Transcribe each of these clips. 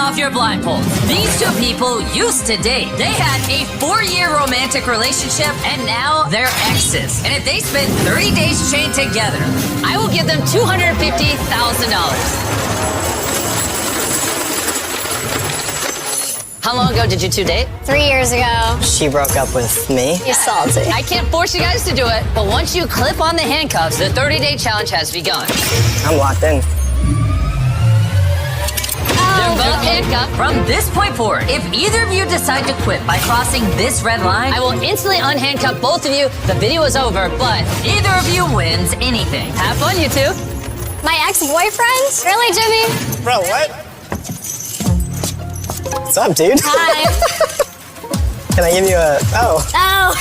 off your blindfolds. These two people used to date. They had a 4-year romantic relationship, and now they're exes. And if they spend 30 days chained together, I will give them $250,000. How long ago did you two date? 3 years ago. She broke up with me. You're salty. I can't force you guys to do it, but once you clip on the handcuffs, the 30-day challenge has begun. I'm locked in. They're both handcuffed. From this point forward, if either of you decide to quit by crossing this red line, I will instantly unhandcuff both of you. The video is over, but neither of you wins anything. Have fun, you two. My ex-boyfriend? Really, Jimmy? Bro, what? What's up, dude? Hi. Can I give you a... Oh. Oh,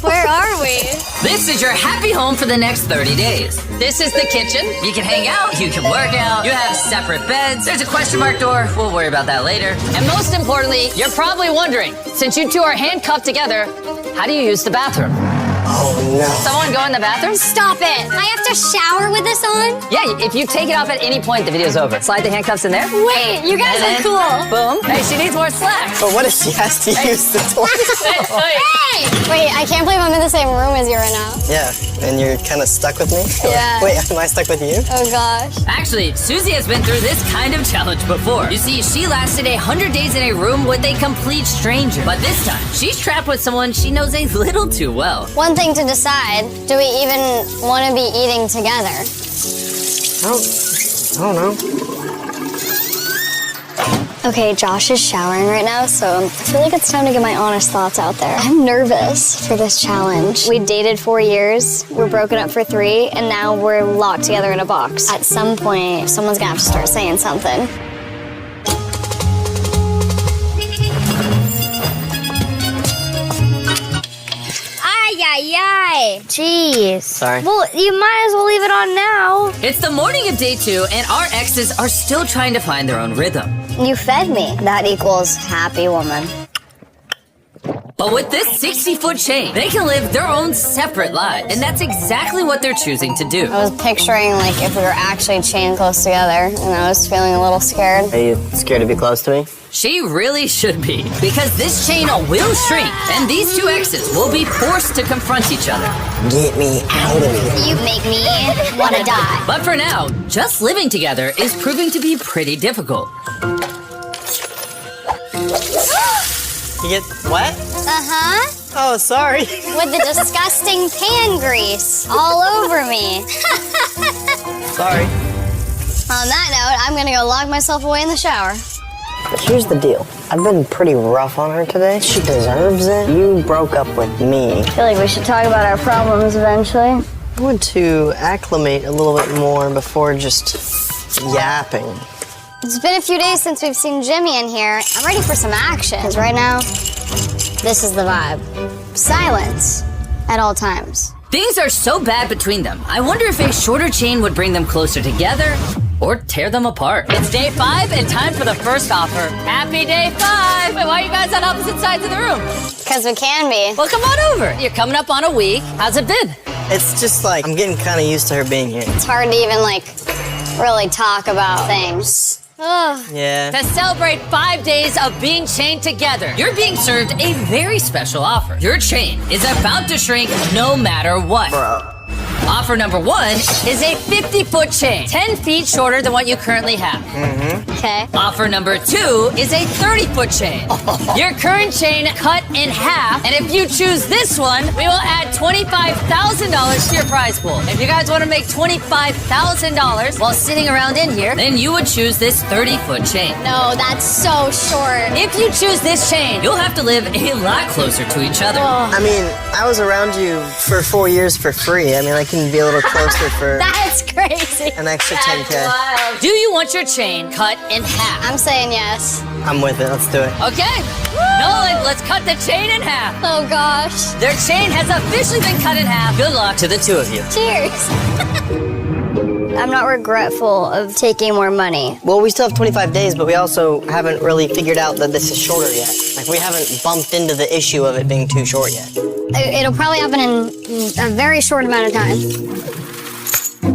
where are we? This is your happy home for the next 30 days. This is the kitchen. You can hang out, you can work out, you have separate beds. There's a question mark door. We'll worry about that later. And most importantly, you're probably wondering, since you two are handcuffed together, how do you use the bathroom? Oh, no. Someone go in the bathroom? Stop it. I have to shower with this on? Yeah, if you take it off at any point, the video's over. Slide the handcuffs in there. Wait, you guys are cool. Boom. Hey, she needs more slack. But what if she has to use the toilet? Hey! Wait, I can't believe I'm in the same room as you right now. Yeah, and you're kind of stuck with me? Yeah. Wait, am I stuck with you? Oh, gosh. Actually, Susie has been through this kind of challenge before. You see, she lasted 100 days in a room with a complete stranger. But this time, she's trapped with someone she knows a little too well. One thing to decide, do we even want to be eating together? I don't know. Okay, Josh is showering right now, so I feel like it's time to get my honest thoughts out there. I'm nervous for this challenge. We dated 4 years, we're broken up for 3, and now we're locked together in a box. At some point, someone's gonna have to start saying something. Ay. Jeez. Sorry. Well, you might as well leave it on now. It's the morning of day 2, and our exes are still trying to find their own rhythm. You fed me. That equals happy woman. But with this 60-foot chain, they can live their own separate lives. And that's exactly what they're choosing to do. I was picturing, like, if we were actually chained close together, and I was feeling a little scared. Are you scared to be close to me? She really should be, because this chain will shrink, and these two exes will be forced to confront each other. Get me out of here. You make me want to die. But for now, just living together is proving to be pretty difficult. You get wet? Uh-huh. Oh, sorry. With the disgusting pan grease all over me. Sorry. On that note, I'm gonna go lock myself away in the shower. Here's the deal. I've been pretty rough on her today. She deserves it. You broke up with me. I feel like we should talk about our problems eventually. I want to acclimate a little bit more before just yapping. It's been a few days since we've seen Jimmy in here. I'm ready for some action. Because right now, this is the vibe. Silence at all times. Things are so bad between them. I wonder if a shorter chain would bring them closer together or tear them apart. It's day 5 and time for the first offer. Happy day 5. Wait, why are you guys on opposite sides of the room? Because we can be. Well, come on over. You're coming up on a week. How's it been? It's just like, I'm getting kind of used to her being here. It's hard to even, like, really talk about things. Ugh. Yeah. To celebrate 5 days of being chained together, you're being served a very special offer. Your chain is about to shrink no matter what. Bro. Offer number 1 is a 50-foot chain, 10 feet shorter than what you currently have. Okay. Offer number 2 is a 30-foot chain. Your current chain cut in half, and if you choose this one, we will add $25,000 to your prize pool. If you guys want to make $25,000 while sitting around in here, then you would choose this 30-foot chain. No, that's so short. If you choose this chain, you'll have to live a lot closer to each other. I mean, I was around you for 4 years for free. I mean, I can be a little closer for That's crazy. an extra 10K. Do you want your chain cut in half? I'm saying yes. I'm with it. Let's do it. Okay. Nolan, let's cut the chain in half. Oh, gosh. Their chain has officially been cut in half. Good luck to the two of you. Cheers. I'm not regretful of taking more money. Well, we still have 25 days, but we also haven't really figured out that this is shorter yet. Like, we haven't bumped into the issue of it being too short yet. It'll probably happen in a very short amount of time.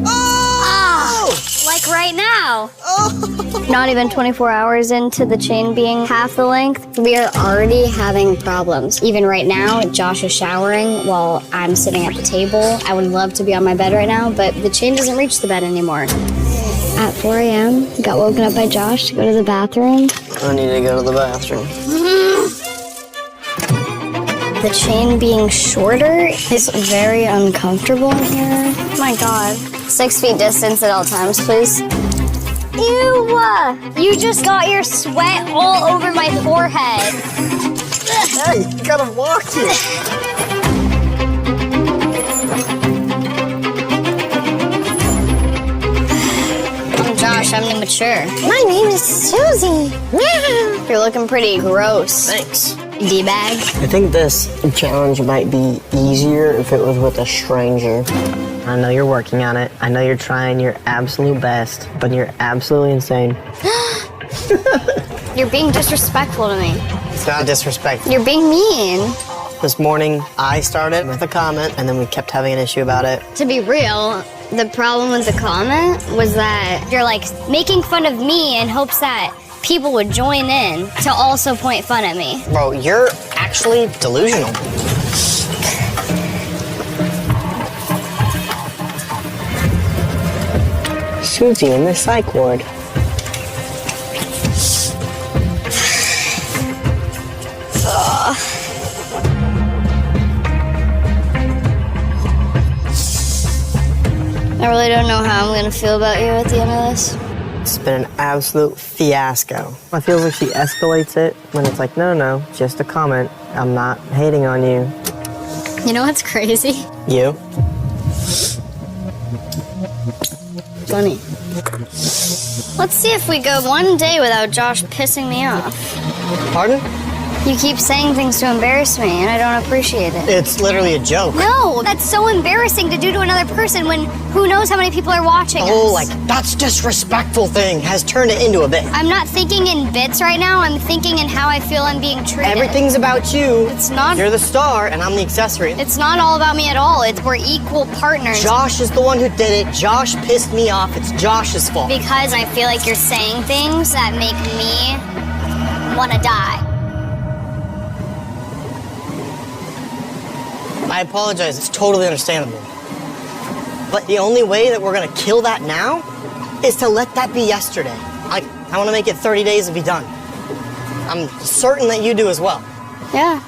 Oh! Like right now. Oh! Not even 24 hours into the chain being half the length, we are already having problems. Even right now, Josh is showering while I'm sitting at the table. I would love to be on my bed right now, but the chain doesn't reach the bed anymore. At 4 a.m., got woken up by Josh to go to the bathroom. I need to go to the bathroom. The chain being shorter is very uncomfortable in here. Oh my God. 6 feet distance at all times, please. Ew! You just got your sweat all over my forehead. Hey, you gotta walk it. I'm Josh, I'm immature. My name is Susie. You're looking pretty gross. Thanks. D-bag. I think this challenge might be easier if it was with a stranger. I know you're working on it. I know you're trying your absolute best, but you're absolutely insane. You're being disrespectful to me. It's not disrespectful. You're being mean. This morning, I started with a comment, and then we kept having an issue about it. To be real, the problem with the comment was that you're like making fun of me in hopes that people would join in to also point fun at me. Bro, you're actually delusional. Susie in the psych ward. I really don't know how I'm gonna feel about you at the end of this. It's been an absolute fiasco. I feel like she escalates it when it's like, no, just a comment. I'm not hating on you. You know what's crazy? You? Funny. Let's see if we go one day without Josh pissing me off. Pardon? You keep saying things to embarrass me, and I don't appreciate it. It's literally a joke. No, that's so embarrassing to do to another person when who knows how many people are watching Oh, us. like, that's disrespectful thing has turned it into a bit. I'm not thinking in bits right now. I'm thinking in how I feel I'm being treated. Everything's about you. It's not. You're the star, and I'm the accessory. It's not all about me at all. We're equal partners. Josh is the one who did it. Josh pissed me off. It's Josh's fault. Because I feel like you're saying things that make me want to die. I apologize. It's totally understandable. But the only way that we're gonna kill that now is to let that be yesterday. I want to make it 30 days and be done. I'm certain that you do as well. Yeah.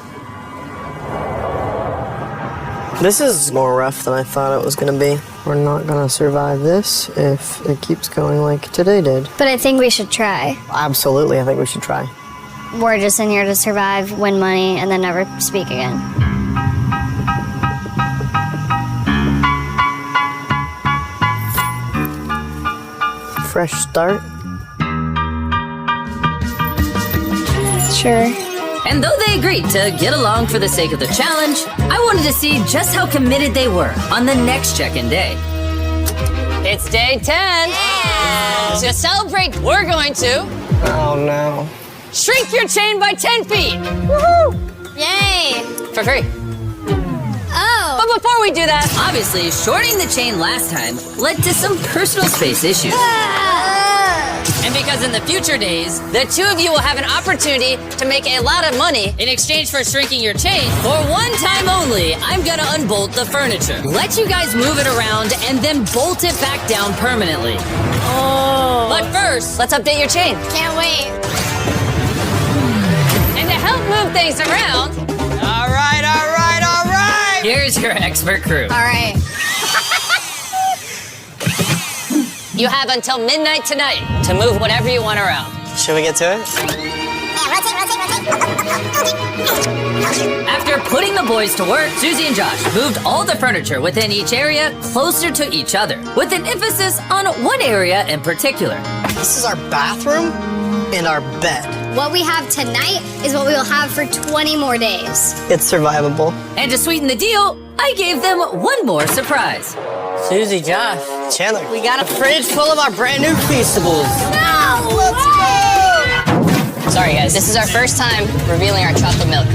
This is more rough than I thought it was gonna be. We're not gonna survive this if it keeps going like today did. But I think we should try. Absolutely, I think we should try. We're just in here to survive, win money, and then never speak again. Fresh start. Sure. And though they agreed to get along for the sake of the challenge, I wanted to see just how committed they were on the next check-in day. It's day 10. Yeah. To celebrate, we're going to Oh no. shrink your chain by 10 feet. Woohoo! Yay! For free. Oh! But before we do that, obviously, shorting the chain last time led to some personal space issues. And because in the future days, the two of you will have an opportunity to make a lot of money in exchange for shrinking your chain, for one time only, I'm gonna unbolt the furniture. Let you guys move it around and then bolt it back down permanently. Oh! But first, let's update your chain. Can't wait. And to help move things around, All right. here's your expert crew. All right. You have until midnight tonight to move whatever you want around. Should we get to it? After putting the boys to work, Susie and Josh moved all the furniture within each area closer to each other, with an emphasis on one area in particular. This is our bathroom and our bed. What we have tonight is what we will have for 20 more days. It's survivable. And to sweeten the deal, I gave them one more surprise. Susie, Josh, Chandler, we got a fridge full of our brand new Feastables. No! Let's go! Sorry guys, this is our first time revealing our chocolate milk.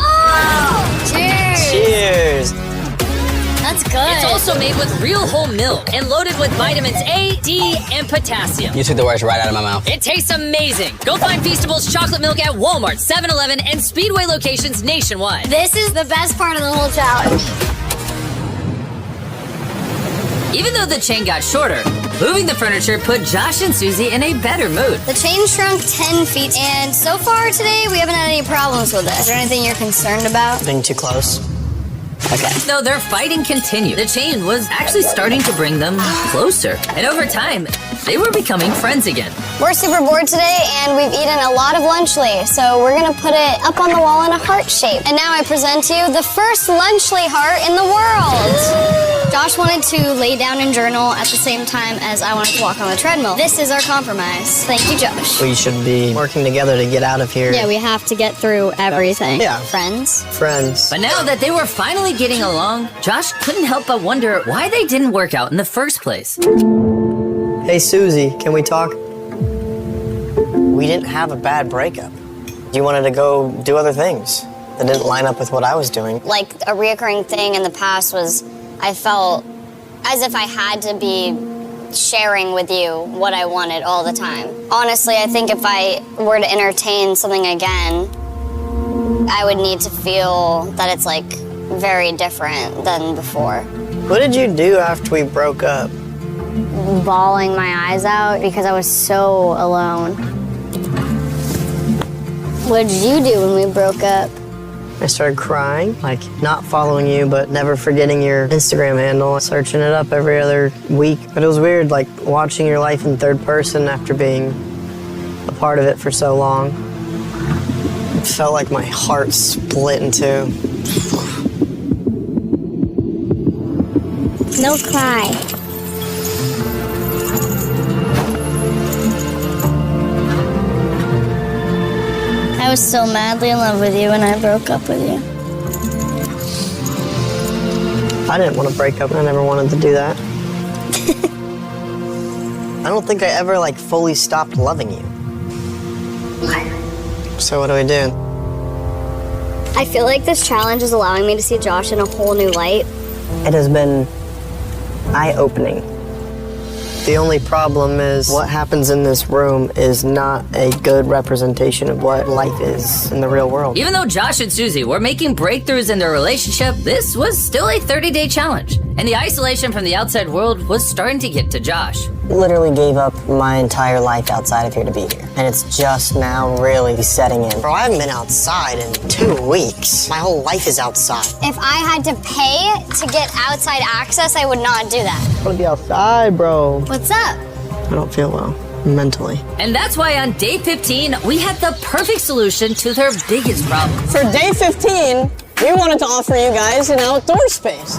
Oh! Cheers! Cheers. That's good. It's also made with real whole milk and loaded with vitamins A, D, and potassium. You took the words right out of my mouth. It tastes amazing. Go find Feastables chocolate milk at Walmart, 7-Eleven, and Speedway locations nationwide. This is the best part of the whole challenge. Even though the chain got shorter, moving the furniture put Josh and Susie in a better mood. The chain shrunk 10 feet, and so far today, we haven't had any problems with it. Is there anything you're concerned about? Being too close. Okay. Though their fighting continued, the chain was actually starting to bring them closer. And over time, they were becoming friends again. We're super bored today, and we've eaten a lot of Lunchly, so we're gonna put it up on the wall in a heart shape. And now I present to you the first Lunchly heart in the world. Josh wanted to lay down and journal at the same time as I wanted to walk on the treadmill. This is our compromise. Thank you, Josh. We should be working together to get out of here. Yeah, we have to get through everything. Yeah. Friends. Friends. But now that they were finally getting along, Josh couldn't help but wonder why they didn't work out in the first place. Hey, Susie, can we talk? We didn't have a bad breakup. You wanted to go do other things that didn't line up with what I was doing. Like, a reoccurring thing in the past was I felt as if I had to be sharing with you what I wanted all the time. Honestly, I think if I were to entertain something again, I would need to feel that it's like very different than before. What did you do after we broke up? Bawling my eyes out because I was so alone. What did you do when we broke up? I started crying, like not following you, but never forgetting your Instagram handle, searching it up every other week. But it was weird, like watching your life in third person after being a part of it for so long. It felt like my heart split in two. No cry. I was so madly in love with you when I broke up with you. I didn't want to break up. I never wanted to do that. I don't think I ever like fully stopped loving you. So what do we do? I feel like this challenge is allowing me to see Josh in a whole new light. It has been eye-opening. The only problem is what happens in this room is not a good representation of what life is in the real world. Even though Josh and Susie were making breakthroughs in their relationship, this was still a 30-day challenge. And the isolation from the outside world was starting to get to Josh. Literally gave up my entire life outside of here to be here. And it's just now really setting in. Bro, I haven't been outside in 2 weeks. My whole life is outside. If I had to pay to get outside access, I would not do that. I want to be outside, bro. What's up? I don't feel well mentally. And that's why on day 15, we had the perfect solution to their biggest problem. For day 15, we wanted to offer you guys an outdoor space.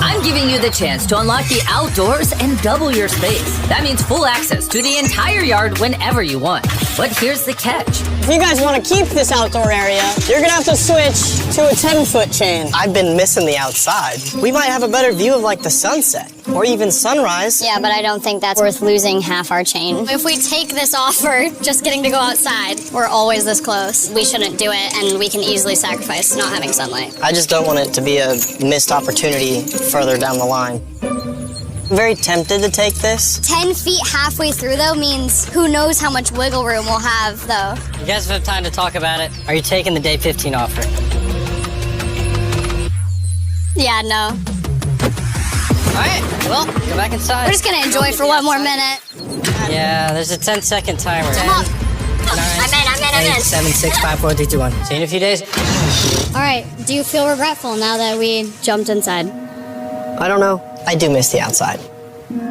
I'm giving you the chance to unlock the outdoors and double your space. That means full access to the entire yard whenever you want. But here's the catch. If you guys want to keep this outdoor area, you're gonna have to switch to a 10-foot chain. I've been missing the outside. We might have a better view of like the sunset or even sunrise. Yeah, but I don't think that's worth losing half our chain. If we take this offer, just getting to go outside, we're always this close. We shouldn't do it, and we can easily sacrifice not having sunlight. I just don't want it to be a missed opportunity further down the line. I'm very tempted to take this. 10 feet halfway through, though, means who knows how much wiggle room we'll have, though. You guys have time to talk about it. Are you taking the day 15 offer? Yeah, no. All right, well, go back inside. We're just gonna enjoy for one more minute. Yeah, there's a 10-second timer. 10, Come on. 9, I'm in. 8, 7, 6, 5, 4, 3, 2, 1. See you in a few days. All right, do you feel regretful now that we jumped inside? I don't know. I do miss the outside.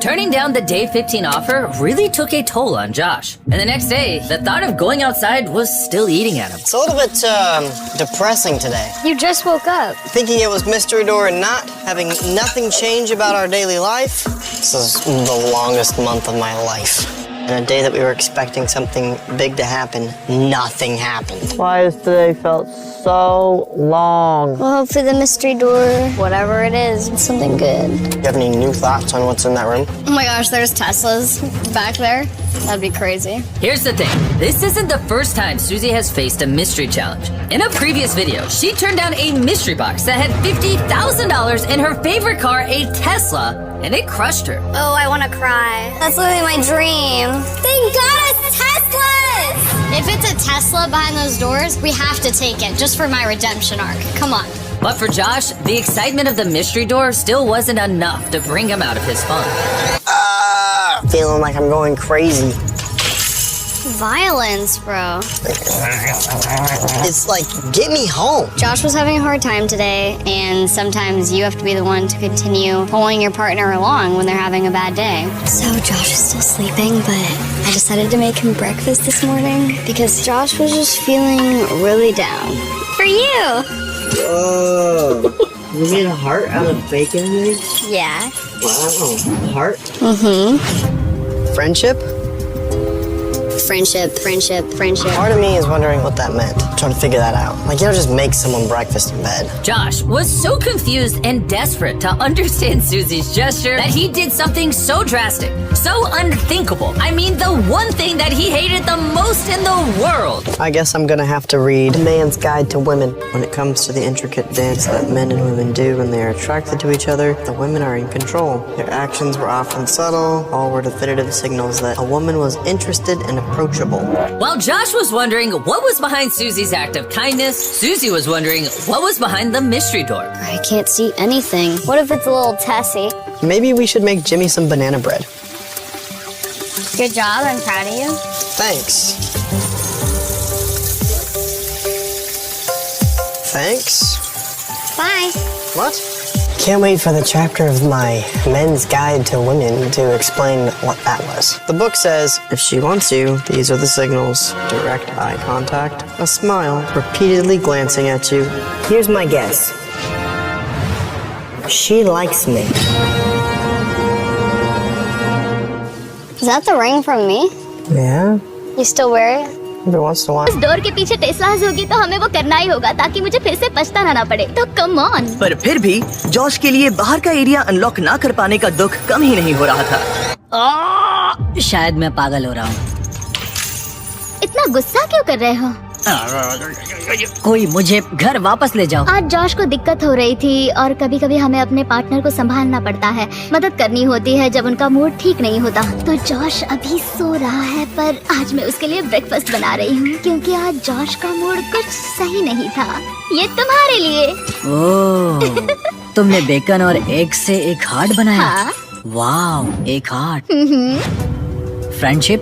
Turning down the day 15 offer really took a toll on Josh. And the next day, the thought of going outside was still eating at him. It's a little bit depressing today. You just woke up. Thinking it was mystery door and not, having nothing change about our daily life. This is the longest month of my life. On a day that we were expecting something big to happen, nothing happened. Why has today felt so long? Well, hopefully the mystery door, whatever it is, it's something good. Do you have any new thoughts on what's in that room? Oh my gosh, there's Teslas back there. That'd be crazy. Here's the thing. This isn't the first time Susie has faced a mystery challenge. In a previous video, she turned down a mystery box that had $50,000 in her favorite car, a Tesla, and it crushed her. Oh, I want to cry. That's literally my dream. Thank God it's Teslas! If it's a Tesla behind those doors, we have to take it just for my redemption arc. Come on. But for Josh, the excitement of the mystery door still wasn't enough to bring him out of his fun. Feeling like I'm going crazy. Violence, bro. It's like, get me home. Josh was having a hard time today, and sometimes you have to be the one to continue pulling your partner along when they're having a bad day. So Josh is still sleeping, but I decided to make him breakfast this morning because Josh was just feeling really down. For you! Oh, you made a heart out of bacon and eggs? Yeah. Wow, heart? Mm-hmm. Friendship? Friendship. Part of me is wondering what that meant. Trying to figure that out. Like, you don't just make someone breakfast in bed. Josh was so confused and desperate to understand Susie's gesture that he did something so drastic, so unthinkable. I mean, the one thing that he hated the most in the world. I guess I'm gonna have to read A Man's Guide to Women. When it comes to the intricate dance that men and women do when they are attracted to each other, the women are in control. Their actions were often subtle, all were definitive signals that a woman was interested and approachable. While Josh was wondering what was behind Susie's act of kindness, Susie was wondering what was behind the mystery door. I can't see anything. What if it's a little Tessie? Maybe we should make Jimmy some banana bread. Good job, I'm proud of you. Thanks. Thanks? Bye. What? Can't wait for the chapter of my Men's Guide to Women to explain what that was. The book says, if she wants you, these are the signals. Direct eye contact, a smile, repeatedly glancing at you. Here's my guess. She likes me. Is that the ring from me? Yeah? You still wear it? Every once in a while. Door के पीछे Tesla's होगी तो हमें वो करना ही होगा ताकि मुझे फिर से पछताना ना पड़े तो कम ऑन। पर फिर भी जॉश के लिए बाहर का एरिया अनलॉक ना कर पाने का दुख कम ही नहीं हो रहा था। शायद मैं पागल हो रहा हूँ। इतना गुस्सा क्यों कर रहे हो? कोई मुझे घर वापस ले जाओ। आज जॉश को दिक्कत हो रही थी और कभी कभी हमें अपने पार्टनर को संभालना पड़ता है, मदद करनी होती है जब उनका मूड ठीक नहीं होता। तो जॉश अभी सो रहा है पर आज मैं उसके लिए ब्रेकफास्ट बना रही हूँ क्योंकि आज जॉश का मूड कुछ सही नहीं था। ये तुम्हारे लिए। ओह, तुमने बेकन और एग से एक हार्ट बनाया? हाँ। वाव, एक हार्ट। फ्रेंडशिप।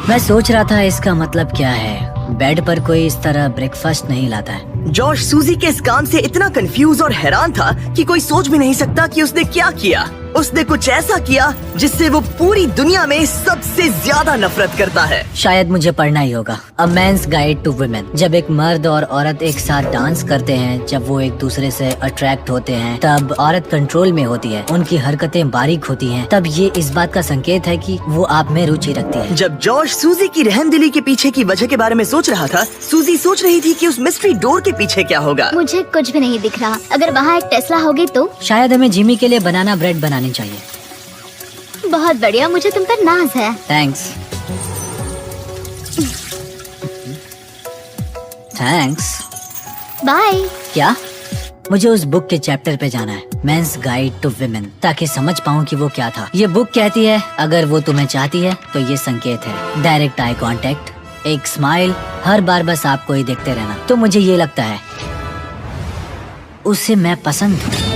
मैं सोच रहा था इसका मतलब क्या है। बेड पर कोई इस तरह ब्रेकफास्ट नहीं लाता है। जॉश सूजी के इस काम से इतना कंफ्यूज और हैरान था कि कोई सोच भी नहीं सकता कि उसने क्या किया। उसने कुछ ऐसा किया जिससे वो पूरी दुनिया में सबसे ज्यादा नफरत करता है। शायद मुझे पढ़ना ही होगा। अ मैन्स गाइड टू वुमेन। जब एक मर्द और औरत एक साथ डांस करते हैं, जब वो एक दूसरे से अट्रैक्ट होते हैं, तब औरत कंट्रोल में होती है, उनकी हरकतें बारीक होती हैं, तब ये इस बात का संकेत है कि वो आप में रुचि रखती है। जब जॉश सूजी की रहमदिली के पीछे की वजह के बारे में सोच रहा था, सूजी सोच रही थी कि उस मिस्ट्री डोर के पीछे क्या होगा। मुझे कुछ भी नहीं दिख रहा। अगर वहाँ एक टेस्ला होगी तो? शायद हमें जिमी के लिए बनाना ब्रेड बनानी चाहिए। बहुत बढ़िया, मुझे तुम पर नाज है। थैंक्स। बाय। क्या? मुझे उस बुक के चैप्टर पे जाना है, मेंस गाइड टू विमेन, ताकि समझ पाऊँ कि वो क्या था। ये बुक कहती है अगर वो तुम्हें चाहती है तो ये संकेत है। डायरेक्ट आई कांटेक्ट, एक स्माइल, हर बार बस आपको ही देखते रहना। तो मुझे ये लगता है उसे मैं पसंद हूँ।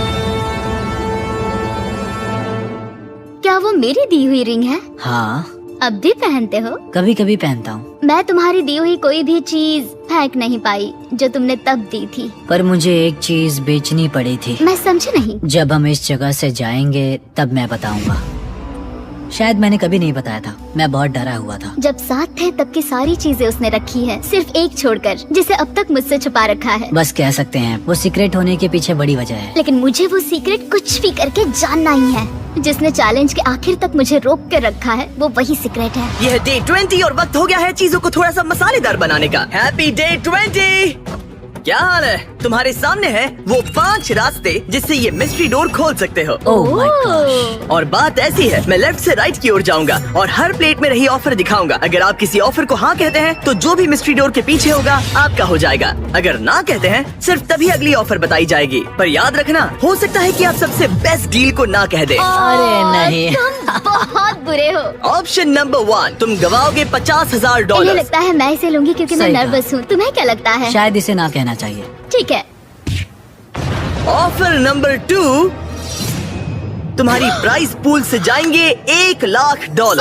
क्या वो मेरी दी हुई रिंग है? हाँ। अब भी पहनते हो? कभी कभी पहनता हूँ। मैं तुम्हारी दी हुई कोई भी चीज फेंक नहीं पाई जो तुमने तब दी थी। पर मुझे एक चीज बेचनी पड़ी थी। मैं समझी नहीं। जब हम इस जगह से जाएंगे तब मैं बताऊंगा। शायद मैंने कभी नहीं बताया था, मैं बहुत डरा हुआ था। जब साथ थे तब की सारी चीजें उसने रखी है, सिर्फ एक छोड़कर, जिसे अब तक मुझसे छुपा रखा है। बस कह सकते हैं वो सीक्रेट होने के पीछे बड़ी वजह है। लेकिन मुझे वो सीक्रेट कुछ भी करके जानना ही है। जिसने चैलेंज के आखिर तक मुझे रोक के रखा है वो वही सीक्रेट है। यह डे 20 और वक्त हो गया है चीजों को थोड़ा सा मसालेदार बनाने का। Happy day 20। क्या हाल है? तुम्हारे सामने है वो 5 रास्ते जिससे ये मिस्ट्री डोर खोल सकते हो। Oh my gosh. और बात ऐसी है, मैं लेफ्ट से राइट की ओर जाऊंगा और हर प्लेट में रही ऑफर दिखाऊंगा। अगर आप किसी ऑफर को हाँ कहते हैं तो जो भी मिस्ट्री डोर के पीछे होगा आपका हो जाएगा। अगर ना कहते हैं सिर्फ तभी अगली ऑफर बताई जाएगी। पर याद रखना, हो सकता है कि आप सबसे बेस्ट डील को ना कह दे। अरे नहीं। तुम बहुत बुरे हो। ऑप्शन नंबर 1, तुम गवाओगे $50,000। मुझे लगता है मैं इसे लूंगी क्योंकि मैं सही कहा। नर्वस हूँ। तुम्हें क्या लगता है? शायद इसे ना कहना चाहिए। ठीक है। ऑफर नंबर 2, तुम्हारी प्राइस पूल से जाएंगे $1,00,000।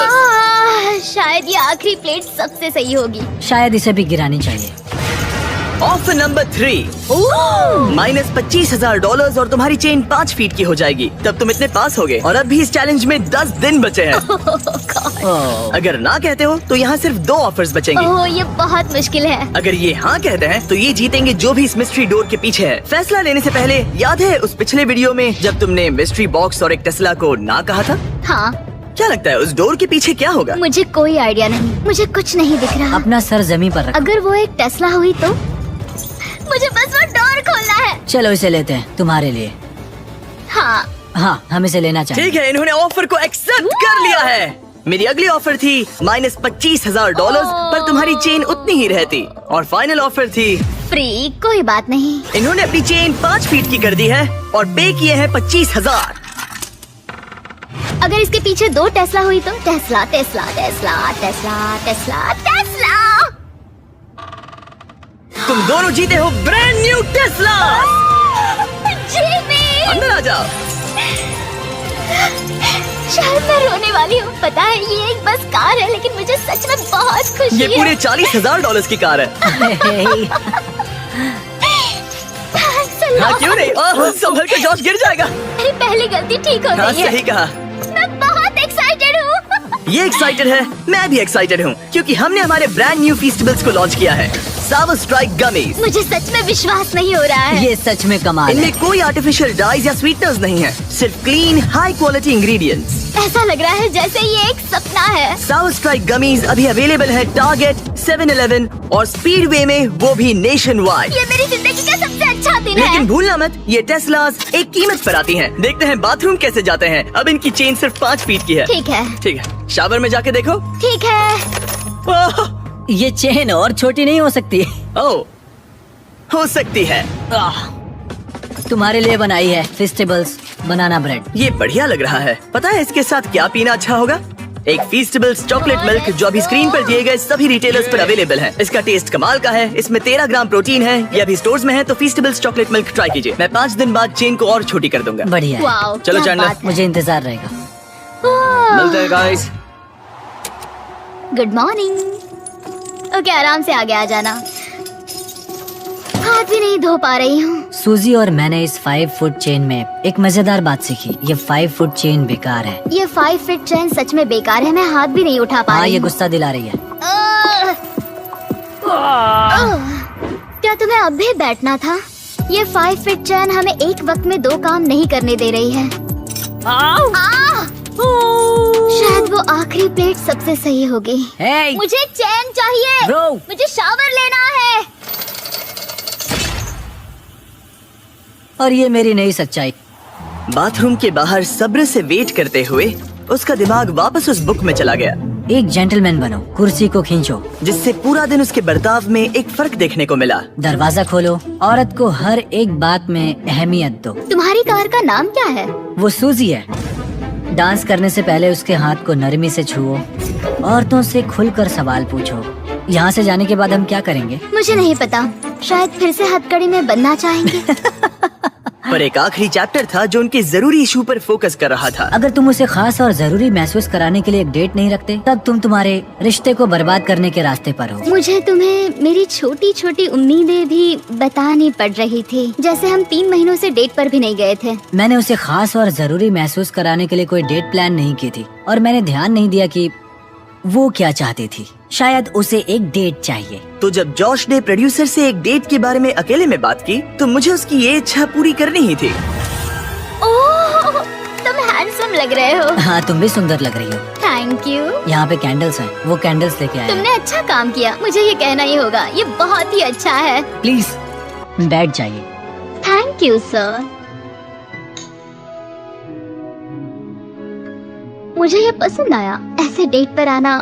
शायद ये आखिरी प्लेट सबसे सही होगी। शायद इसे भी गिरानी चाहिए। ऑफर नंबर 3, माइनस $25,000 और तुम्हारी चेन 5 फीट की हो जाएगी। तब तुम इतने पास होगे और अब भी इस चैलेंज में 10 दिन बचे हैं। अगर ना कहते हो तो यहाँ सिर्फ 2 ऑफर्स बचेंगे। ओह, ये बहुत मुश्किल है। अगर ये हाँ कहते हैं तो ये जीतेंगे जो भी इस मिस्ट्री डोर के पीछे है। फैसला लेने से पहले याद है उस पिछले वीडियो में जब तुमने मिस्ट्री बॉक्स और एक टेस्ला को ना कहा था? हाँ। क्या लगता है उस डोर के पीछे क्या होगा? मुझे कोई आइडिया नहीं, मुझे कुछ नहीं दिख रहा। अपना सर जमीन पर रखो। अगर वो एक टेस्ला हुई तो मुझे बस वो डोर खोलना है। चलो इसे लेते हैं तुम्हारे लिए। हाँ। हाँ, हम इसे लेना चाहेंगे। ठीक है, इन्होंने ऑफर को एक्सेप्ट कर लिया है। मेरी अगली ऑफर थी माइनस $25,000 पर तुम्हारी चेन उतनी ही रहती। और फाइनल ऑफर थी फ्री। कोई बात नहीं। इन्होंने अपनी चेन 5 फीट की कर दी है और पे किए हैं 25,000। अगर इसके पीछे 2 टेस्ला हुई तो Tesla Tesla Tesla Tesla Tesla Tesla. तुम दोनों जीते हो ब्रांड न्यू टेस्ला। जिमी! अंदर आ जाओ। शायद मैं रोने वाली हूँ। पता है ये एक बस कार है लेकिन मुझे सच में बहुत खुशी ये है। पूरे $40,000 की कार है। हाँ क्यों नहीं? ओह, संभल के जॉश गिर जाएगा। मेरी पहली गलती ठीक हो हाँ गई है। सही कहा। मैं बहुत एक्साइटेड हूँ। ये एक्साइटेड है, मैं भी एक्साइटेड हूँ क्योंकि हमने हमारे ब्रांड न्यू फीस्टेबल्स को लॉन्च किया है। सावर स्ट्राइक गमीज। मुझे सच में विश्वास नहीं हो रहा है। ये सच में कमाल है। इनमें कोई आर्टिफिशियल डाइज या स्वीटनर्स नहीं है, सिर्फ क्लीन हाई क्वालिटी इंग्रेडिएंट्स। ऐसा लग रहा है जैसे ये एक सपना है। सावर स्ट्राइक गमीज अभी अवेलेबल है टारगेट, 7-Eleven और स्पीडवे में, वो भी नेशन वाइड। ये मेरी जिंदगी का सबसे अच्छा दिन लेकिन है। भूलना मत, ये टेस्लास एक कीमत पर आती हैं। देखते हैं बाथरूम कैसे जाते हैं। अब इनकी चेन सिर्फ 5 फीट की है। ठीक है। ठीक है, शावर में जाके देखो। ठीक है। ओह, ये चेन और छोटी नहीं हो सकती। ओह, हो सकती है। तुम्हारे लिए बनाई है फेस्टिवल्स बनाना ब्रेड। ये बढ़िया लग रहा है। पता है इसके साथ क्या पीना अच्छा होगा? एक फीस्टेबल्स चॉकलेट मिल्क जो अभी स्क्रीन पर दिए गए सभी रिटेलर्स पर अवेलेबल है। इसका टेस्ट कमाल का है। इसमें 13 ग्राम प्रोटीन है। ये अभी स्टोर्स में है तो फीस्टेबल्स चॉकलेट मिल्क ट्राई कीजिए। मैं 5 दिन बाद चेन को और छोटी कर दूंगा। बढ़िया है। वाओ, चलो क्या चैंडलर, बात है। मुझे इंतजार रहेगा। मिलते हैं गाइस। Good morning. ओके, आराम से आगे आ जाना। हाथ भी नहीं धो पा रही हूँ। सूजी और मैंने इस 5 फुट चेन में एक मजेदार बात सीखी। ये 5 फुट चेन बेकार है। ये 5 फीट चेन सच में बेकार है। मैं हाथ भी नहीं उठा पा हाँ, रही ये हूँ। गुस्सा दिला रही है। क्या तुम्हें अब भी बैठना था? ये 5 फीट चेन हमें एक वक्त में 2 काम नहीं करने दे रही है। शायद वो आखिरी प्लेट सबसे सही होगी। Hey! मुझे चैन चाहिए। Bro! मुझे शावर लेना है। और ये मेरी नई सच्चाई। बाथरूम के बाहर सब्र से वेट करते हुए उसका दिमाग वापस उस बुक में चला गया, एक जेंटलमैन बनो, कुर्सी को खींचो। जिससे पूरा दिन उसके बर्ताव में एक फर्क देखने को मिला। दरवाजा खोलो, औरत को हर एक बात में अहमियत दो। तुम्हारी कार का नाम क्या है? वो सूजी है। डांस करने से पहले उसके हाथ को नरमी से छुओ। औरतों से खुलकर सवाल पूछो। यहाँ से जाने के बाद हम क्या करेंगे? मुझे नहीं पता। शायद फिर से हथकड़ी में बनना चाहेंगे। पर एक आखिरी चैप्टर था जो उनके जरूरी इशू पर फोकस कर रहा था। अगर तुम उसे खास और जरूरी महसूस कराने के लिए एक डेट नहीं रखते, तब तुम तुम्हारे रिश्ते को बर्बाद करने के रास्ते पर हो। मुझे तुम्हें मेरी छोटी छोटी उम्मीदें भी बतानी पड़ रही थी, जैसे हम 3 महीनों से डेट पर भी नहीं गए थे। मैंने उसे खास और जरूरी महसूस कराने के लिए कोई डेट प्लान नहीं की थी, और मैंने ध्यान नहीं दिया कि वो क्या चाहती थी। शायद उसे एक डेट चाहिए। तो जब जॉश ने प्रोड्यूसर से एक डेट के बारे में अकेले में बात की, तो मुझे उसकी ये इच्छा पूरी करनी ही थी। ओह, तुम हैंडसम लग रहे हो। हाँ, तुम भी सुंदर लग रही हो। Thank you. यहाँ पे कैंडल्स हैं, वो कैंडल्स लेके आए। तुमने अच्छा काम किया, मुझे ये कहना ही होगा, ये बहुत ही अच्छा है। प्लीज बैठ जाइए। Thank you sir. मुझे ये पसंद आया, ऐसे डेट पर आना।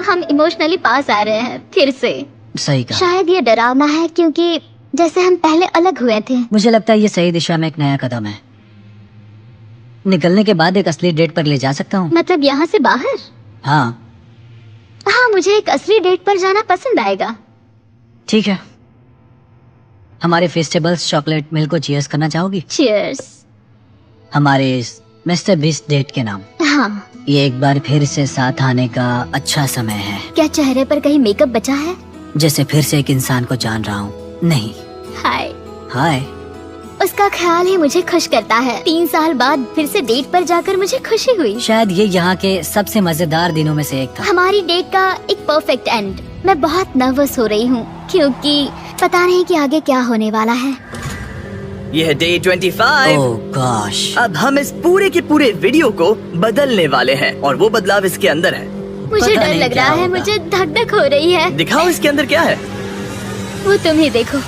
हम इमोशनली पास आ रहे हैं फिर से। सही कहा। शायद ये डरावना है क्योंकि जैसे हम पहले अलग हुए थे। मुझे लगता है ये सही दिशा में एक नया कदम है। निकलने के बाद एक असली डेट पर ले जा सकता हूँ। मतलब यहाँ से बाहर? हाँ हाँ, मुझे एक असली डेट पर जाना पसंद आएगा। ठीक है। हमारे फेस्टिवल्स चॉकलेट मिल्क को चीयर्स करना चाहोगी? चीयर्स। हमारे इस मिस्टर बीस्ट डेट के नाम। हाँ। ये एक बार फिर से साथ आने का अच्छा समय है। क्या चेहरे पर कहीं मेकअप बचा है? जैसे फिर से एक इंसान को जान रहा हूँ। नहीं। हाय। हाय। उसका ख्याल ही मुझे खुश करता है। 3 साल बाद फिर से डेट पर जाकर मुझे खुशी हुई। शायद ये यहाँ के सबसे मजेदार दिनों में से एक था। हमारी डेट का एक परफेक्ट एंड। मैं बहुत नर्वस हो रही हूँ क्योंकि पता नहीं कि आगे क्या होने वाला है। यह डे 25। ओह गॉश। अब हम इस पूरे के पूरे वीडियो को बदलने वाले हैं, और वो बदलाव इसके अंदर है। मुझे पता डर नहीं लग क्या रहा है, होगा। मुझे धक धक हो रही है। दिखाओ इसके अंदर क्या है। वो तुम ही देखो।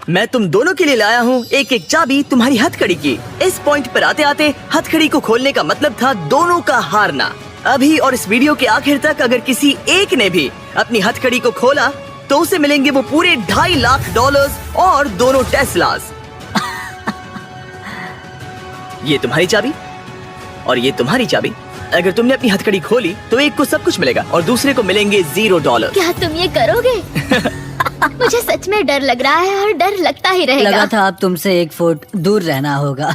मैं तुम दोनों के लिए लाया हूँ एक एक चाबी तुम्हारी हथकड़ी की। इस पॉइंट पर आते आते हथकड़ी को खोलने का मतलब था दोनों का हारना। अभी और इस वीडियो के आखिर तक अगर किसी एक ने भी अपनी हथकड़ी को खोला, तो उसे मिलेंगे वो पूरे $2.5 लाख और दोनों टेस्लास। ये तुम्हारी चाबी और ये तुम्हारी चाबी। अगर तुमने अपनी हथकड़ी खोली तो एक को सब कुछ मिलेगा और दूसरे को मिलेंगे $0। क्या तुम ये करोगे? मुझे सच में डर लग रहा है और डर लगता ही रहेगा। लगा था अब तुमसे 1 फुट दूर रहना होगा।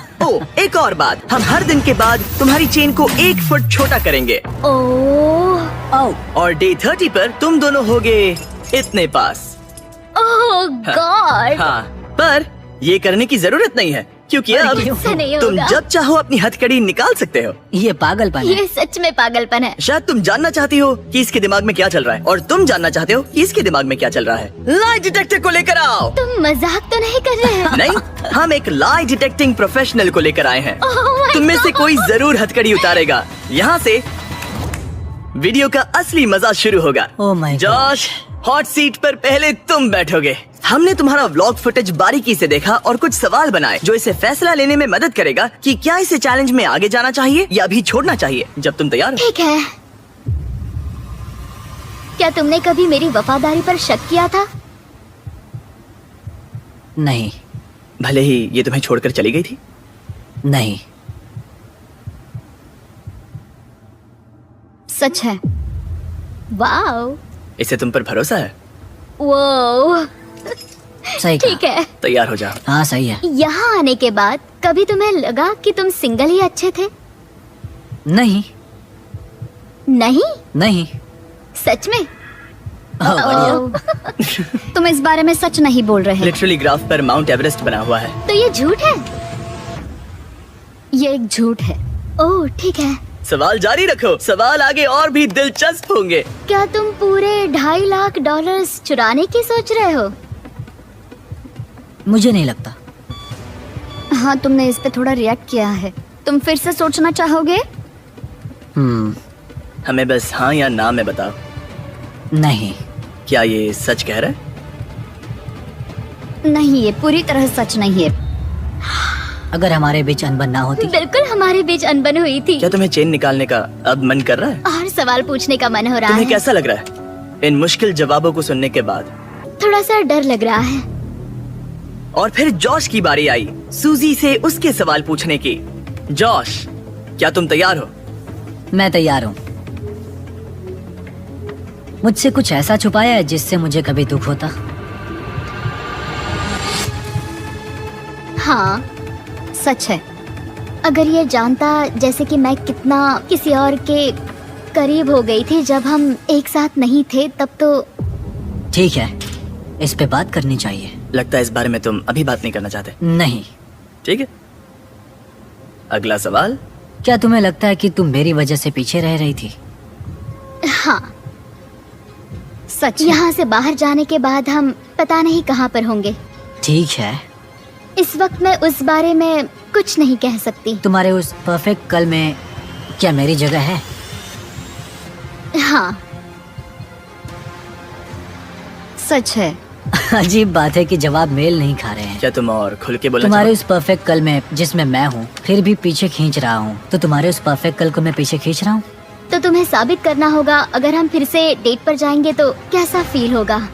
एक और बात, हम हर दिन के बाद तुम्हारी चेन को 1 फुट छोटा करेंगे। ओह। और डे 30 पर तुम दोनों होगे इतने पास। ओह गॉड। हाँ, पर ये करने की जरूरत नहीं है क्योंकि अब ऐसा नहीं तुम होगा। जब चाहो अपनी हथकड़ी निकाल सकते हो। ये पागलपन है। ये सच में पागलपन है। शायद तुम जानना चाहती हो कि इसके दिमाग में क्या चल रहा है, और तुम जानना चाहते हो कि इसके दिमाग में क्या चल रहा है। लाई डिटेक्टर को लेकर आओ। तुम मजाक तो नहीं कर रहे हो? नहीं, हम एक लाई डिटेक्टिंग प्रोफेशनल को लेकर आए हैं। Oh my तुम में से God! कोई जरूर हथकड़ी उतारेगा। यहाँ से वीडियो का असली मजा शुरू होगा। Oh my God! Josh, hot seat पर पहले तुम बैठोगे। हमने तुम्हारा व्लॉग फुटेज बारीकी से देखा और कुछ सवाल बनाए जो इसे फैसला लेने में मदद करेगा कि क्या इसे चैलेंज में आगे जाना चाहिए या भी छोड़ना चाहिए। जब तुम तैयार हो। ठीक है। क्या तुमने कभी मेरी वफादारी पर शक किया था? नहीं। भले ही ये तुम्हें छोड़कर चली गई थी। नहीं। सच है। वाओ। इसे तुम पर भरोसा है। वो सही कहा। ठीक है। तैयार हो जाओ। हाँ सही है। यहाँ आने के बाद कभी तुम्हें लगा कि तुम सिंगल ही अच्छे थे? नहीं। नहीं? नहीं। सच में? ओह, बढ़िया। तुम इस बारे में सच नहीं बोल रहे। लिटरली ग्राफ पर माउंट एवरेस्ट बना हुआ है। तो ये झूठ है? ये एक झूठ है। ओह ठीक है। सवाल जारी रखो, सवाल आगे और भी दिलचस्प होंगे। क्या तुम पूरे $2.5 लाख चुराने की सोच रहे हो? मुझे नहीं लगता। हाँ, तुमने इस पे थोड़ा रिएक्ट किया है। तुम फिर से सोचना चाहोगे? हमें बस हाँ या ना में बताओ। नहीं। क्या ये सच कह रहा है? नहीं, ये पूरी तरह सच नहीं है। अगर हमारे बीच अनबन ना होती। बिल्कुल हमारे बीच अनबन हुई थी। क्या तुम्हें चेन निकालने का अब मन कर रहा है? और सवाल पूछने का मन हो रहा तुम्हें है। कैसा लग रहा है इन मुश्किल जवाबों को सुनने के बाद? थोड़ा सा डर लग रहा है। और फिर जॉश की बारी आई सूजी से उसके सवाल पूछने की। जॉश, क्या तुम तैयार हो? मैं तैयार हूँ। मुझसे कुछ ऐसा छुपाया है जिससे मुझे कभी दुख होता? हाँ, सच है। अगर ये जानता जैसे कि मैं कितना किसी और के करीब हो गई थी जब हम एक साथ नहीं थे, तब तो। ठीक है, इस पे बात करनी चाहिए। लगता है इस बारे में तुम अभी बात नहीं करना चाहते। नहीं। ठीक है, अगला सवाल। क्या तुम्हें लगता है कि तुम मेरी वजह से पीछे रह रही थी? हाँ, सच। यहाँ से बाहर जाने के बाद हम पता नहीं कहाँ पर होंगे। ठीक है। इस वक्त मैं उस बारे में कुछ नहीं कह सकती। तुम्हारे उस परफेक्ट कल में क्या मेरी जगह है? हाँ, सच है। अजीब बात है कि जवाब मेल नहीं खा रहे हैं। क्या तुम और खुल के बोलना तुम्हारे चाहो? उस परफेक्ट कल में जिसमें मैं हूँ फिर भी पीछे खींच रहा हूँ, तो तुम्हारे उस परफेक्ट कल को मैं पीछे खींच रहा हूँ। तो तुम्हें साबित करना होगा। अगर हम फिर से डेट पर जाएंगे तो कैसा फील होगा?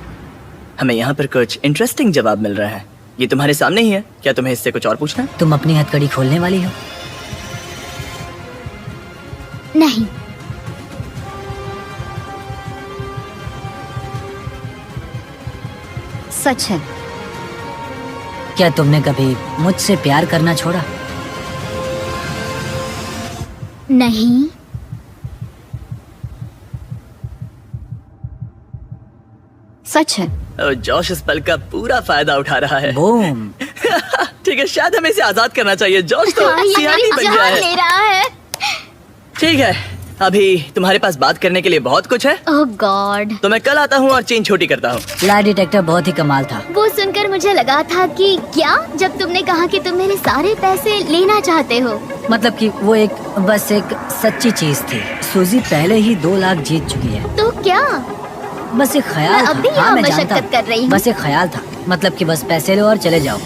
हमें यहाँ पर कुछ इंटरेस्टिंग जवाब मिल रहा है। ये तुम्हारे सामने ही है। क्या तुम्हें इससे कुछ और पूछना है? तुम अपनी हथकड़ी खोलने वाली हो? नहीं। सच है। क्या तुमने कभी मुझसे प्यार करना छोड़ा? नहीं। सच है। जॉश इस पल का पूरा फायदा उठा रहा है। बूम। ठीक है, शायद हमें इसे आजाद करना चाहिए। जॉश तो हाँ, ये सियाही मेरी बन गया जान है। ले रहा है। ठीक है, अभी तुम्हारे पास बात करने के लिए बहुत कुछ है, ओह गॉड। तो मैं कल आता हूँ और चेन छोटी करता हूँ। लाई डिटेक्टर बहुत ही कमाल था। वो सुनकर मुझे लगा था कि क्या, जब तुमने कहा कि तुम मेरे सारे पैसे लेना चाहते हो। मतलब कि वो बस एक सच्ची चीज थी। सूजी पहले ही 2 लाख जीत चुकी है। तो क्या? बस एक ख्याल मैं था। अब भी हाँ, यहाँ मैं मशक्कत जानता हूँ। कर रही हूँ। बस एक ख्याल था। मतलब कि बस पैसे लो और चले जाओ।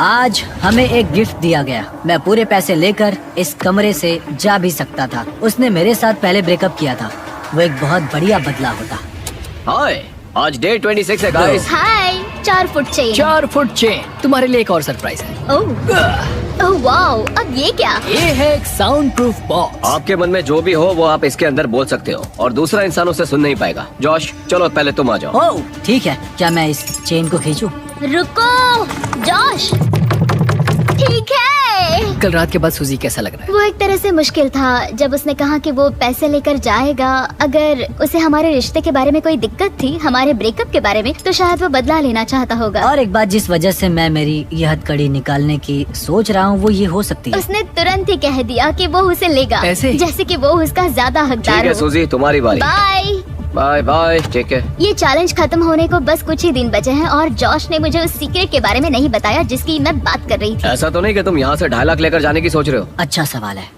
आज हमें एक गिफ्ट दिया गया। मैं पूरे पैसे लेकर इस कमरे से जा भी सकता था। उसने मेरे साथ पहले ब्रेकअप किया था। वो एक बहुत बढ़िया बदला होता। हाय, आज डे 26 है गाइस। हाय, 4 फुट चेन। 4 foot chain. तुम्हारे लिए एक और सरप्राइज है। ओह वाओ, अब ये क्या? ये है एक साउंड प्रूफ बॉक्स। आपके मन में जो भी हो वो आप इसके अंदर बोल सकते हो और दूसरा इंसान उसे सुन नहीं पाएगा। जॉश, चलो पहले तुम आ जाओ। ओह ठीक है, क्या मैं इस चेन को खींचूं? रुको जॉश, ठीक है। कल रात के बाद सूजी कैसा लग रहा है? वो एक तरह से मुश्किल था जब उसने कहा कि वो पैसे लेकर जाएगा। अगर उसे हमारे रिश्ते के बारे में कोई दिक्कत थी, हमारे ब्रेकअप के बारे में, तो शायद वो बदला लेना चाहता होगा। और एक बात जिस वजह से मैं मेरी यह हथकड़ी निकालने की सोच रहा हूँ वो ये हो सकती है। उसने तुरंत ही कह दिया कि वो उसे लेगा, ऐसे? जैसे कि वो उसका ज्यादा ठीक हकदार है हो। सूजी, तुम्हारी बारी। बाय। बाय बाय, ठीक है। ये चैलेंज खत्म होने को बस कुछ ही दिन बचे हैं और जॉश ने मुझे उस सीक्रेट के बारे में नहीं बताया जिसकी मैं बात कर रही थी। ऐसा तो नहीं कि तुम यहाँ से 2.5 लाख लेकर जाने की सोच रहे हो? अच्छा सवाल है।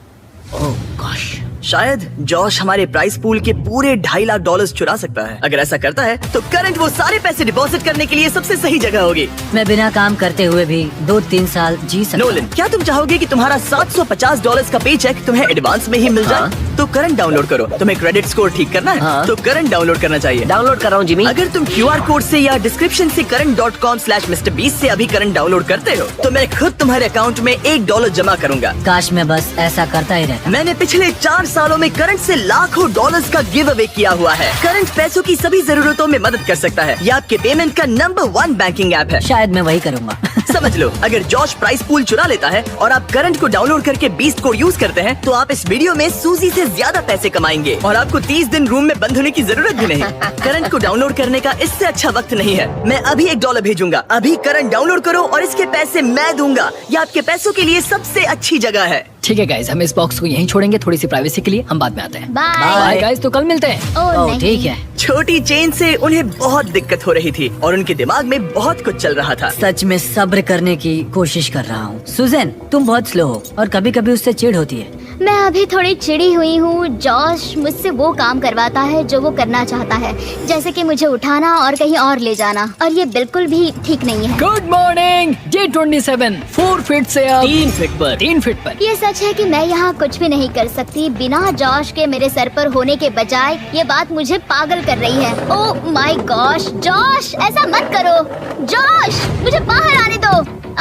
ओह गॉश, शायद जॉश हमारे प्राइस पूल के पूरे $2.5 लाख चुरा सकता है। अगर ऐसा करता है तो करंट वो सारे पैसे डिपॉजिट करने के लिए सबसे सही जगह होगी। मैं बिना काम करते हुए भी 2-3 साल जी सकता नोलन, क्या तुम चाहोगे कि तुम्हारा $750 का पे चेक तुम्हें एडवांस में ही मिल जाए? तो करंट डाउनलोड करो। तुम्हें क्रेडिट स्कोर ठीक करना है हाँ। तो करंट डाउनलोड करना चाहिए। डाउनलोड कर रहा हूँ जिमी। अगर तुम QR कोड से या डिस्क्रिप्शन से current.com/MrBeast से अभी करंट डाउनलोड करते हो तो मैं खुद तुम्हारे अकाउंट में $1 जमा करूंगा। काश मैं बस ऐसा करता ही रहता। मैंने पिछले 4 सालों में करंट से लाखों डॉलर्स का गिव अवे किया हुआ है। करंट पैसों की सभी जरूरतों में मदद कर सकता है। यह आपके पेमेंट का नंबर 1 बैंकिंग ऐप है। शायद मैं वही करूँगा। समझ लो, अगर जॉश प्राइस पूल चुरा लेता है और आप करंट को डाउनलोड करके बीस्ट कोड यूज करते हैं तो आप इस वीडियो में सूजी से ज्यादा पैसे कमाएंगे और आपको 30 दिन रूम में बंद होने की जरूरत भी नहीं। करंट को डाउनलोड करने का इससे अच्छा वक्त नहीं है। मैं अभी $1 भेजूंगा। अभी करंट डाउनलोड करो और इसके पैसे मैं दूंगा। यह आपके पैसों के लिए सबसे अच्छी जगह है। ठीक है गाइस, हम इस बॉक्स को यहीं छोड़ेंगे थोड़ी सी प्राइवेसी के लिए। हम बाद में आते हैं। बाय। बाय गाइस, तो कल मिलते हैं। ओह ओह नहीं। ठीक है। छोटी चेन से उन्हें बहुत दिक्कत हो रही थी और उनके दिमाग में बहुत कुछ चल रहा था। सच में सब्र करने की कोशिश कर रहा हूँ। सुजैन, तुम बहुत स्लो हो और कभी कभी उससे चिढ़ होती है। मैं अभी थोड़ी चिड़ी हुई हूँ। जॉश मुझसे वो काम करवाता है जो वो करना चाहता है, जैसे कि मुझे उठाना और कहीं और ले जाना, और ये बिल्कुल भी ठीक नहीं है। Good morning. डे 27 4 फीट से अब 3 फीट पर। 3 फीट पर। ये सच है कि मैं यहाँ कुछ भी नहीं कर सकती बिना जॉश के मेरे सर पर होने के बजाय। ये बात मुझे पागल कर रही है। ओह माय गॉश, जॉश ऐसा मत करो। जॉश, मुझे बाहर आने दो।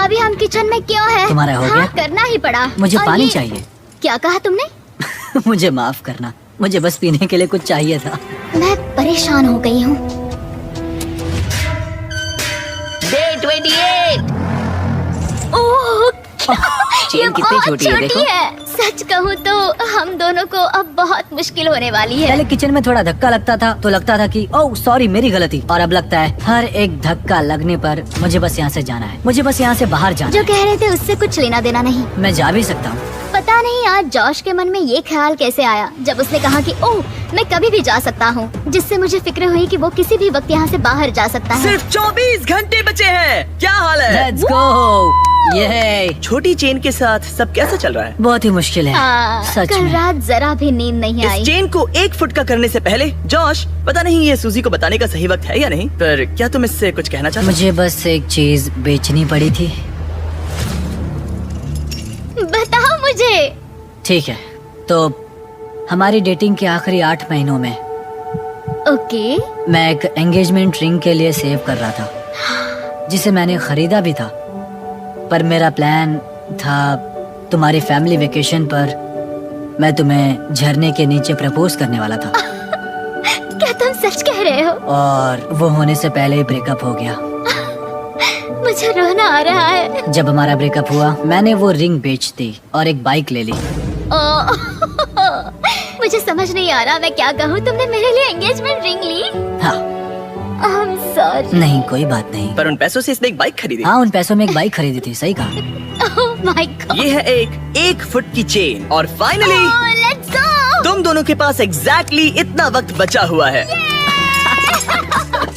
अभी हम किचन में क्यों हैं? तुम्हारा हो हाँ, गया? करना ही पड़ा। मुझे और पानी ये- चाहिए। क्या कहा तुमने? मुझे माफ करना, मुझे बस पीने के लिए कुछ चाहिए था। मैं परेशान हो गई हूँ। Day 28. ओह ये चेन कितनी बहुत छोटी है, देखो। है। सच कहूँ तो हम दोनों को अब बहुत मुश्किल होने वाली है। पहले किचन में थोड़ा धक्का लगता था तो लगता था कि ओह सॉरी मेरी गलती, और अब लगता है हर एक धक्का लगने पर मुझे बस यहाँ से जाना है, मुझे बस यहाँ से बाहर जाना जो कह रहे थे उससे कुछ लेना देना नहीं। है। मैं जा भी सकता हूँ। पता नहीं आज जॉश के मन में ये ख्याल कैसे आया जब उसने कहा कि ओह मैं कभी भी जा सकता हूँ, जिससे मुझे फिक्र हुई कि वो किसी भी वक्त यहाँ से बाहर जा सकता है। सिर्फ 24 घंटे बचे हैं। क्या हाल है? Let's go. ये छोटी चेन के साथ सब कैसा चल रहा है? बहुत ही मुश्किल है, सच कल में। रात जरा भी नींद नहीं आई। इस चेन को 1 फुट का करने से पहले जॉश, पता नहीं ये सूजी को बताने का सही वक्त है या नहीं, पर क्या तुम इससे कुछ कहना चाहते हो? मुझे बस एक चीज बेचनी पड़ी थी। बताओ मुझे। ठीक है, तो हमारी डेटिंग के आखिरी 8 महीनों में ओके। मैं एक एंगेजमेंट रिंग के लिए सेव कर रहा था, जिसे मैंने खरीदा भी था। पर मेरा प्लान था तुम्हारी फैमिली वेकेशन पर मैं तुम्हें झरने के नीचे प्रपोज करने वाला था। क्या तुम सच कह रहे हो? और वो होने से पहले ही ब्रेकअप हो गया। मुझे रोना आ रहा है। जब हमारा ब्रेकअप हुआ मैंने वो रिंग बेच दी और एक बाइक ले ली। मुझे समझ नहीं आ रहा मैं क्या कहूँ। तुमने मेरे लिए एंगेजमेंट रिंग ली? हाँ। I'm sorry. नहीं कोई बात नहीं। पर उन पैसों से इसने एक बाइक खरीदी। हाँ उन पैसों में एक बाइक खरीदी थी, सही कहा। Oh my God. ये है एक 1 फुट की चेन और फाइनली Oh, let's go. तुम दोनों के पास एग्जैक्टली इतना वक्त बचा हुआ है।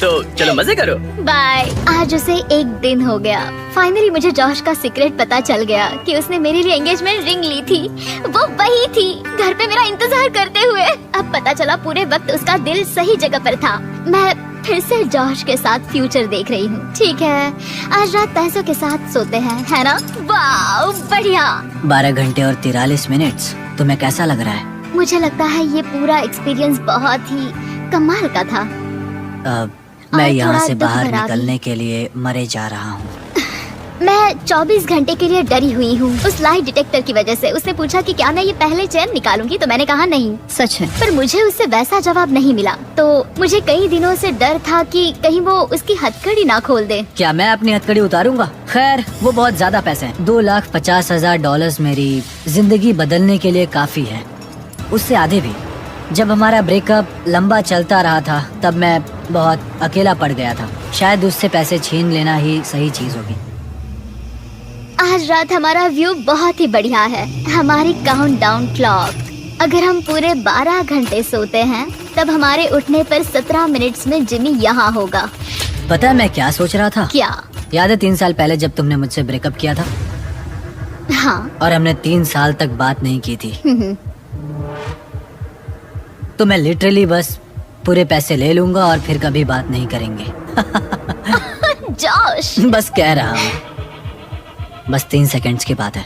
तो चलो मजे करो। बाय। आज उसे 1 दिन हो गया। फाइनली मुझे जॉश का सीक्रेट पता चल गया कि उसने मेरे लिए एंगेजमेंट रिंग ली थी। वो वही थी घर पे मेरा इंतजार करते हुए। अब पता चला पूरे वक्त उसका दिल सही जगह पर था। मैं फिर से जॉश के साथ फ्यूचर देख रही हूँ। ठीक है, आज रात पैसों के साथ सोते हैं, है ना? वाह बढ़िया। 12 घंटे और 43 मिनट्स। तुम्हें कैसा लग रहा है? मुझे लगता है ये पूरा एक्सपीरियंस बहुत ही कमाल का था। मैं और यहाँ थोड़ा से दुख बाहर भरा भी। निकलने के लिए मरे जा रहा हूँ। मैं 24 घंटे के लिए डरी हुई हूँ उस लाई डिटेक्टर की वजह से। उसने पूछा कि क्या मैं ये पहले चेन निकालूंगी, तो मैंने कहा नहीं। सच है? पर मुझे उससे वैसा जवाब नहीं मिला, तो मुझे कई दिनों से डर था कि कहीं वो उसकी हथकड़ी ना खोल दे। क्या मैं अपनी हथकड़ी उतारूंगा? खैर वो बहुत ज्यादा पैसे हैं। $2,50,000 मेरी जिंदगी बदलने के लिए काफी है, उससे आधे भी। जब हमारा ब्रेकअप लंबा चलता रहा था तब मैं बहुत अकेला पड़ गया था। शायद उससे पैसे छीन लेना ही सही चीज होगी। आज रात हमारा व्यू बहुत ही बढ़िया है। हमारी काउंटडाउन क्लॉक, अगर हम पूरे 12 घंटे सोते हैं तब हमारे उठने पर 17 मिनट्स में जिमी यहाँ होगा। पता है मैं क्या सोच रहा था? क्या? याद है 3 साल पहले जब तुमने मुझसे ब्रेकअप किया था हाँ। और हमने 3 साल तक बात नहीं की थी? तो मैं लिटरली बस पूरे पैसे ले लूंगा और फिर कभी बात नहीं करेंगे। जॉश। बस कह रहा हूँ, बस 3 सेकंड्स की बात है।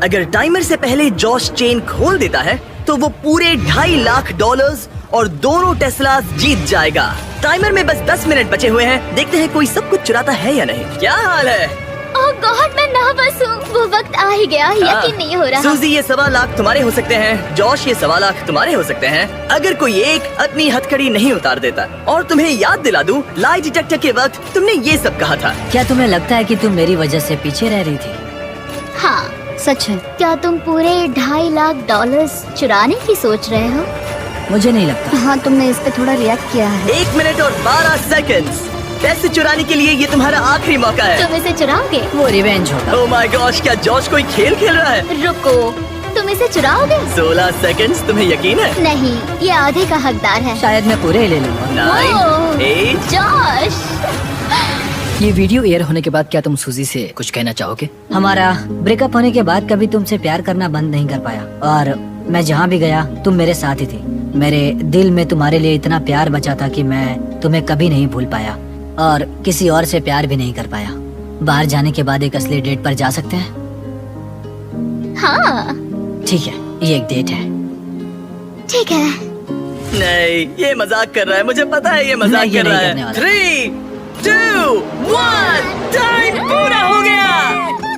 अगर टाइमर से पहले जॉश चेन खोल देता है तो वो पूरे $2.5 लाख और दोनों टेस्ला जीत जाएगा। टाइमर में बस 10 मिनट बचे हुए हैं। देखते हैं कोई सब कुछ चुराता है या नहीं। क्या हाल है? ओह गॉड, मैं नर्वस हूँ। वो वक्त आ ही गया, यकीन नहीं हो रहा। सूजी ये 1.25 लाख तुम्हारे हो सकते हैं। जॉश ये 1.25 लाख तुम्हारे हो सकते हैं अगर कोई एक अपनी हथकड़ी नहीं उतार देता। और तुम्हें याद दिला दूं, लाई डिटेक्टर के वक्त तुमने ये सब कहा था। क्या तुम्हें लगता है कि तुम मेरी वजह से पीछे रह रही थी? हाँ सच है? क्या तुम पूरे $2.5 लाख चुराने की सोच रहे हो? मुझे नहीं लगता। हाँ तुमने इस पे थोड़ा रिएक्ट किया है। 1 मिनट और 12 सेकंड्स। पैसे चुराने के लिए ये तुम्हारा आखिरी मौका है। तुम इसे चुराओगे? वो रिवेंज होगा। ओह माय गॉश, क्या जॉश कोई खेल खेल रहा है? रुको, तुम इसे चुराओगे? 16 सेकंड्स। तुम्हें यकीन है? नहीं, ये आधे का हकदार है। शायद मैं पूरे ही ले लूंगा। 9, 8। जॉश। ये वीडियो एयर होने के बाद क्या तुम सूजी से कुछ कहना चाहोगे? हमारा ब्रेकअप होने के बाद कभी तुमसे प्यार करना बंद नहीं कर पाया, और मैं जहाँ भी गया तुम मेरे साथ ही थी। मेरे दिल में तुम्हारे लिए इतना प्यार बचा था कि मैं तुम्हें कभी नहीं भूल पाया और किसी और से प्यार भी नहीं कर पाया। बाहर जाने के बाद एक असली डेट पर जा सकते हैं? हाँ ठीक है, ये एक डेट है। ठीक है। नहीं, ये मजाक कर रहा है। मुझे पता है ये मजाक नहीं, ये कर रहा नहीं करने है। वाला। 3, 2, 1, टाइम पूरा हो गया।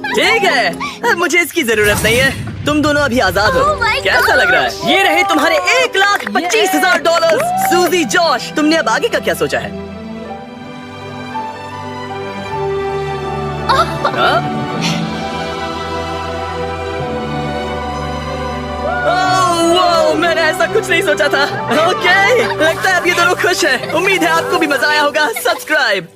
ठीक है, अब मुझे इसकी जरूरत नहीं है। तुम दोनों अभी आजाद हो। Oh my कैसा लग रहा है? ये रहे तुम्हारे $1,25,000। सूजी, जॉश, तुमने अब आगे का क्या सोचा है? हाँ? ओह, मैंने ऐसा कुछ नहीं सोचा था। ओके, लगता है अब ये दोनों खुश हैं। उम्मीद है आपको भी मजा आया होगा। सब्सक्राइब।